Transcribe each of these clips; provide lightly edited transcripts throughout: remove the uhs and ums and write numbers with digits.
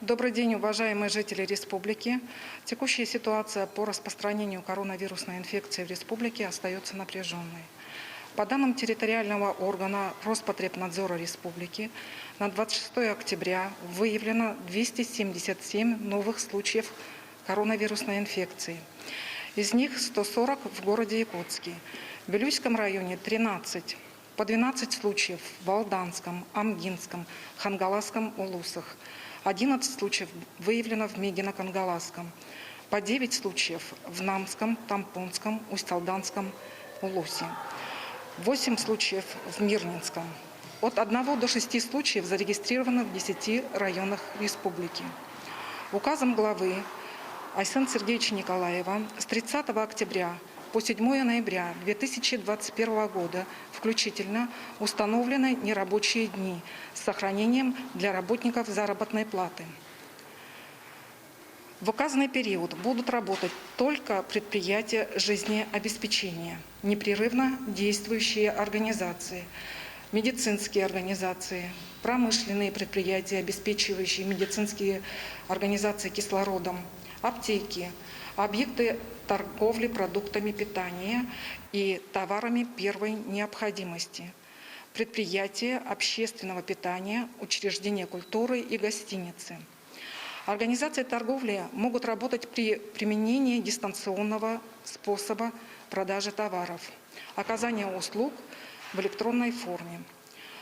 Добрый день, уважаемые жители республики. Текущая ситуация по распространению коронавирусной инфекции в республике остается напряженной. По данным территориального органа Роспотребнадзора республики, на 26 октября выявлено 277 новых случаев коронавирусной инфекции. Из них 140 в городе Якутске, в Вилюйском районе 13, по 12 случаев в Балданском, Амгинском, Хангаласском, Улусах. 11 случаев выявлено в Мегино-Кангаласском, по 9 случаев в Намском, Тампонском, Усть-Алданском, Улусе, 8 случаев в Мирнинском. От 1 до 6 случаев зарегистрировано в 10 районах республики. Указом главы Айсена Сергеевича Николаева с 30 октября по 7 ноября 2021 года включительно установлены нерабочие дни с сохранением для работников заработной платы. В указанный период будут работать только предприятия жизнеобеспечения, непрерывно действующие организации, медицинские организации, промышленные предприятия, обеспечивающие медицинские организации кислородом, аптеки, объекты торговли продуктами питания и товарами первой необходимости, предприятия общественного питания, учреждения культуры и гостиницы. Организации торговли могут работать при применении дистанционного способа продажи товаров, оказания услуг в электронной форме.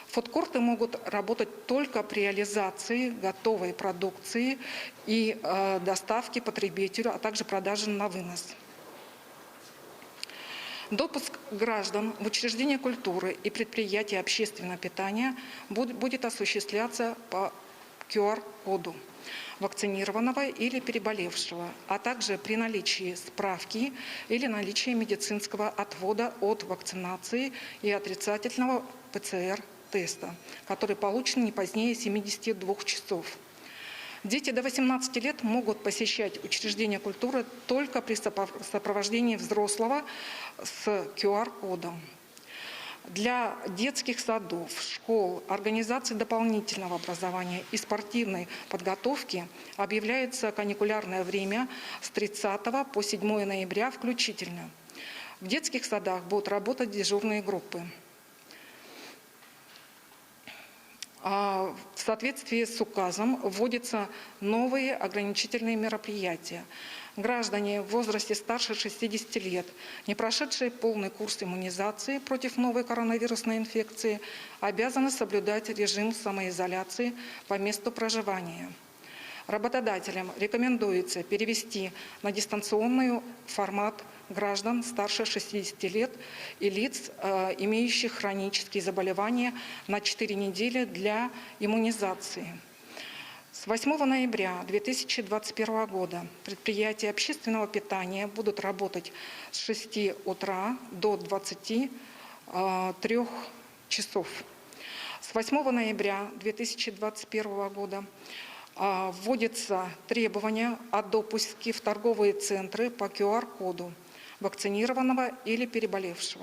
Фудкорты могут работать только при реализации готовой продукции и доставке потребителю, а также продаже на вынос. Допуск граждан в учреждения культуры и предприятия общественного питания будет осуществляться по QR-коду вакцинированного или переболевшего, а также при наличии справки или наличии медицинского отвода от вакцинации и отрицательного ПЦР-теста, который получен не позднее 72 часов. Дети до 18 лет могут посещать учреждения культуры только при сопровождении взрослого с QR-кодом. Для детских садов, школ, организаций дополнительного образования и спортивной подготовки объявляется каникулярное время с 30 по 7 ноября включительно. В детских садах будут работать дежурные группы. В соответствии с указом вводятся новые ограничительные мероприятия. Граждане в возрасте старше 60 лет, не прошедшие полный курс иммунизации против новой коронавирусной инфекции, обязаны соблюдать режим самоизоляции по месту проживания. Работодателям рекомендуется перевести на дистанционный формат граждан старше 60 лет и лиц, имеющих хронические заболевания, на 4 недели для иммунизации. С 8 ноября 2021 года предприятия общественного питания будут работать с 6 утра до 23 часов. С 8 ноября 2021 года вводятся требования о допуске в торговые центры по QR-коду вакцинированного или переболевшего.